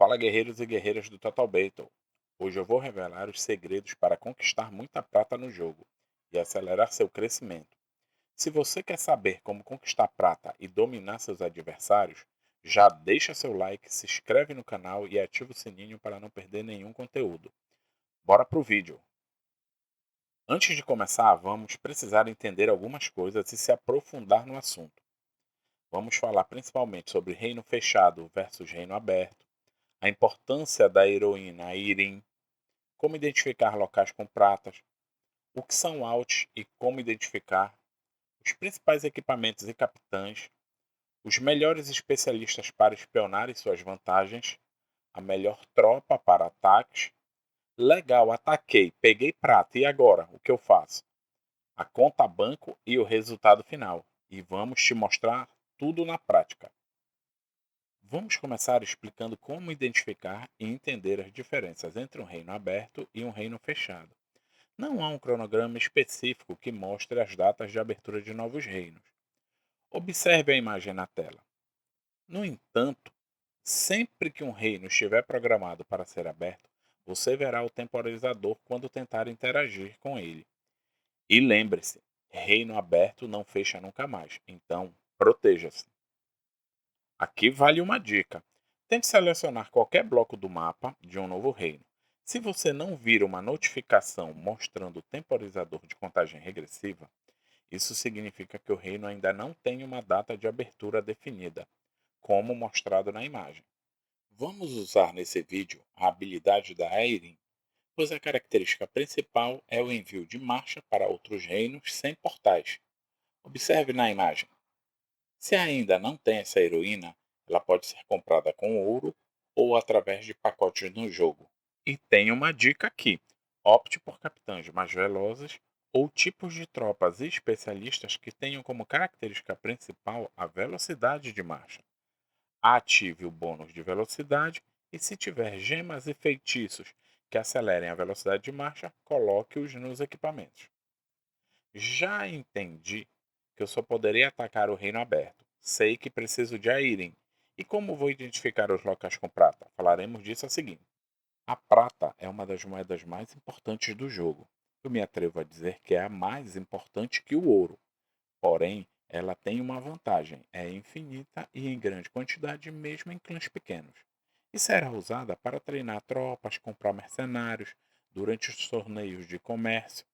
Fala, guerreiros e guerreiras do Total Battle. Hoje eu vou revelar os segredos para conquistar muita prata no jogo e acelerar seu crescimento. Se você quer saber como conquistar prata e dominar seus adversários, já deixa seu like, se inscreve no canal e ativa o sininho para não perder nenhum conteúdo. Bora pro vídeo! Antes de começar, vamos precisar entender algumas coisas e se aprofundar no assunto. Vamos falar principalmente sobre reino fechado versus reino aberto, a importância da heroína Irem, como identificar locais com pratas, o que são alts e como identificar, os principais equipamentos e capitães, os melhores especialistas para espionar e suas vantagens, a melhor tropa para ataques. Legal, ataquei, peguei prata, e agora? O que eu faço? A conta banco e o resultado final. E vamos te mostrar tudo na prática. Vamos começar explicando como identificar e entender as diferenças entre um reino aberto e um reino fechado. Não há um cronograma específico que mostre as datas de abertura de novos reinos. Observe a imagem na tela. No entanto, sempre que um reino estiver programado para ser aberto, você verá o temporizador quando tentar interagir com ele. E lembre-se, reino aberto não fecha nunca mais, então proteja-se. Aqui vale uma dica. Tente selecionar qualquer bloco do mapa de um novo reino. Se você não vir uma notificação mostrando o temporizador de contagem regressiva, isso significa que o reino ainda não tem uma data de abertura definida, como mostrado na imagem. Vamos usar nesse vídeo a habilidade da Aerin, pois a característica principal é o envio de marcha para outros reinos sem portais. Observe na imagem. Se ainda não tem essa heroína, ela pode ser comprada com ouro ou através de pacotes no jogo. E tem uma dica aqui: opte por capitães mais velozes ou tipos de tropas e especialistas que tenham como característica principal a velocidade de marcha. Ative o bônus de velocidade e, se tiver gemas e feitiços que acelerem a velocidade de marcha, coloque-os nos equipamentos. Já entendi que eu só poderei atacar o reino aberto. Sei que preciso de Airem. E como vou identificar os locais com prata? Falaremos disso a seguir. A prata é uma das moedas mais importantes do jogo. Eu me atrevo a dizer que é a mais importante que o ouro. Porém, ela tem uma vantagem: é infinita e em grande quantidade, mesmo em clãs pequenos. E será usada para treinar tropas, comprar mercenários, durante os torneios de comércio.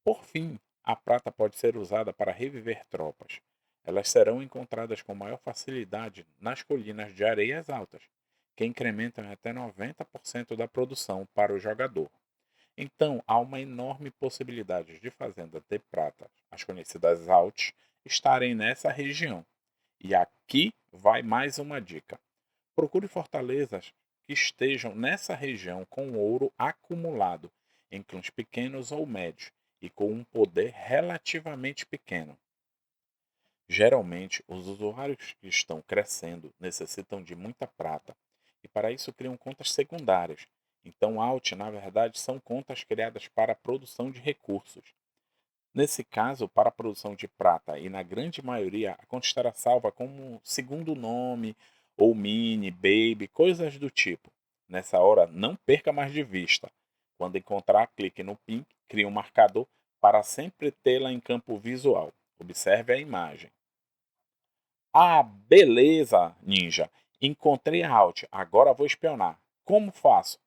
Por fim, a prata pode ser usada para reviver tropas. Elas serão encontradas com maior facilidade nas colinas de areias altas, que incrementam em até 90% da produção para o jogador. Então, há uma enorme possibilidade de fazendas de prata, as conhecidas alts, estarem nessa região. E aqui vai mais uma dica. Procure fortalezas que estejam nessa região com ouro acumulado em clãs pequenos ou médios e com um poder relativamente pequeno. Geralmente, os usuários que estão crescendo necessitam de muita prata e para isso criam contas secundárias. Então, alt, na verdade, são contas criadas para a produção de recursos. Nesse caso, para a produção de prata, e na grande maioria, a conta estará salva como segundo nome, ou mini, baby, coisas do tipo. Nessa hora, não perca mais de vista. Quando encontrar, clique no pin, crie um marcador para sempre tê-la em campo visual. Observe a imagem. Ah, beleza, ninja. Encontrei a Alt, agora vou espionar. Como faço?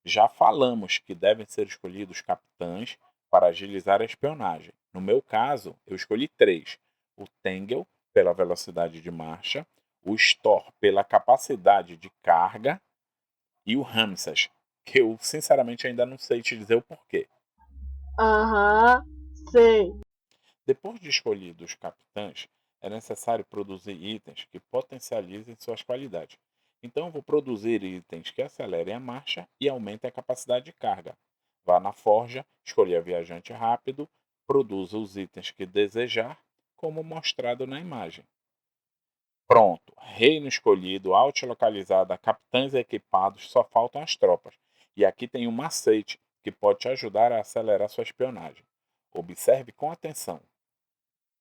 Já falamos que devem ser escolhidos capitães para agilizar a espionagem. No meu caso, eu escolhi três: o Tangle, pela velocidade de marcha, o Store, pela capacidade de carga, e o Ramsas, que eu sinceramente ainda não sei te dizer o porquê. Aham, sei. Depois de escolhidos os capitães, é necessário produzir itens que potencializem suas qualidades. Então, eu vou produzir itens que acelerem a marcha e aumentem a capacidade de carga. Vá na forja, escolha viajante rápido, produza os itens que desejar, como mostrado na imagem. Pronto, reino escolhido, alt localizada, capitães equipados, só faltam as tropas. E aqui tem um macete que pode te ajudar a acelerar sua espionagem. Observe com atenção.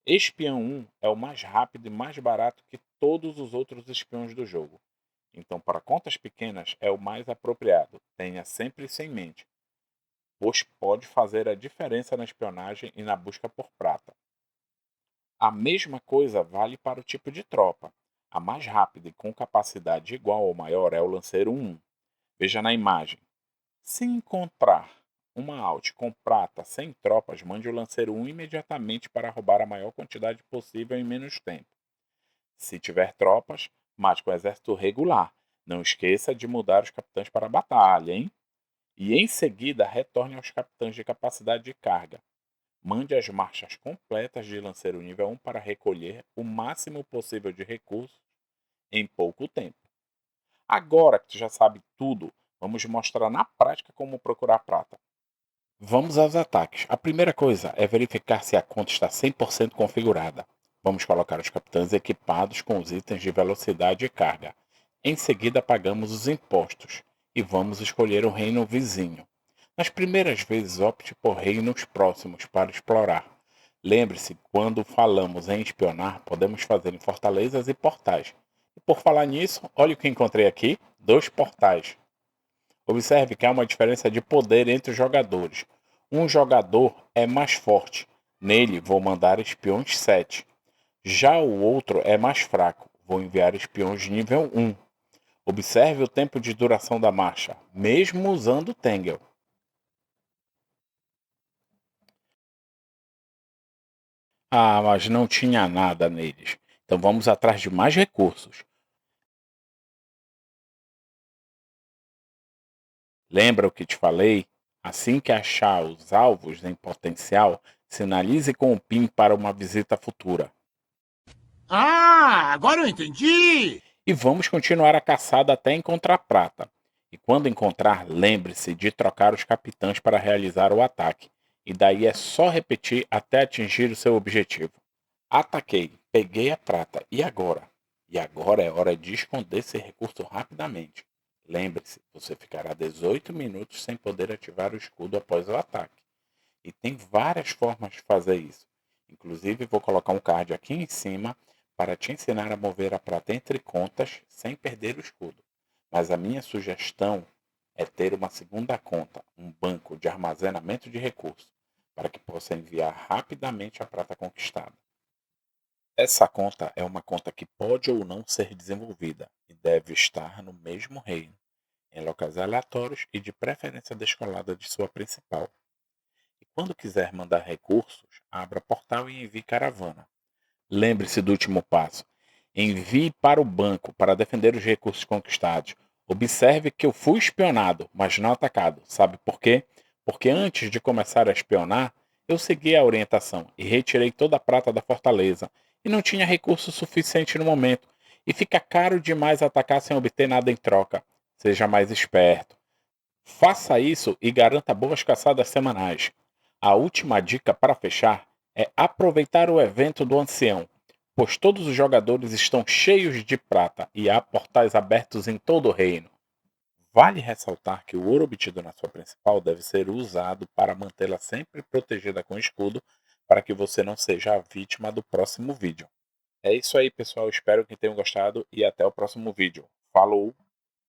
Espião 1 é o mais rápido e mais barato que todos os outros espiões do jogo. Então, para contas pequenas é o mais apropriado. Tenha sempre isso em mente, pois pode fazer a diferença na espionagem e na busca por prata. A mesma coisa vale para o tipo de tropa. A mais rápida e com capacidade igual ou maior é o lanceiro 1. Veja na imagem. Se encontrar uma alt com prata sem tropas, mande o lanceiro 1 imediatamente para roubar a maior quantidade possível em menos tempo. Se tiver tropas, mate com o exército regular. Não esqueça de mudar os capitães para a batalha, hein? E em seguida retorne aos capitães de capacidade de carga. Mande as marchas completas de lanceiro nível 1 para recolher o máximo possível de recursos em pouco tempo. Agora que tu já sabe tudo, vamos mostrar na prática como procurar prata. Vamos aos ataques. A primeira coisa é verificar se a conta está 100% configurada. Vamos colocar os capitães equipados com os itens de velocidade e carga. Em seguida, pagamos os impostos e vamos escolher o reino vizinho. Nas primeiras vezes, opte por reinos próximos para explorar. Lembre-se, quando falamos em espionar, podemos fazer em fortalezas e portais. E por falar nisso, olha o que encontrei aqui: 2 portais. Observe que há uma diferença de poder entre os jogadores. Um jogador é mais forte. Nele, vou mandar espiões 7. Já o outro é mais fraco. Vou enviar espiões nível 1. Observe o tempo de duração da marcha, mesmo usando o Tangle. Ah, mas não tinha nada neles. Então vamos atrás de mais recursos. Lembra o que te falei? Assim que achar os alvos em potencial, sinalize com o PIN para uma visita futura. Ah, agora eu entendi! E vamos continuar a caçada até encontrar prata. E quando encontrar, lembre-se de trocar os capitães para realizar o ataque. E daí é só repetir até atingir o seu objetivo. Ataquei, peguei a prata, e agora? E agora é hora de esconder esse recurso rapidamente. Lembre-se, você ficará 18 minutos sem poder ativar o escudo após o ataque. E tem várias formas de fazer isso. Inclusive, vou colocar um card aqui em cima para te ensinar a mover a prata entre contas sem perder o escudo. Mas a minha sugestão é ter uma segunda conta, um banco de armazenamento de recursos, para que possa enviar rapidamente a prata conquistada. Essa conta é uma conta que pode ou não ser desenvolvida e deve estar no mesmo reino, em locais aleatórios e de preferência descolada de sua principal. E quando quiser mandar recursos, abra portal e envie caravana. Lembre-se do último passo. Envie para o banco para defender os recursos conquistados. Observe que eu fui espionado, mas não atacado. Sabe por quê? Porque antes de começar a espionar, eu segui a orientação e retirei toda a prata da fortaleza. E não tinha recurso suficiente no momento. E fica caro demais atacar sem obter nada em troca. Seja mais esperto. Faça isso e garanta boas caçadas semanais. A última dica para fechar é aproveitar o evento do ancião, pois todos os jogadores estão cheios de prata e há portais abertos em todo o reino. Vale ressaltar que o ouro obtido na sua principal deve ser usado para mantê-la sempre protegida com escudo, para que você não seja a vítima do próximo vídeo. É isso aí, pessoal. Espero que tenham gostado e até o próximo vídeo. Falou!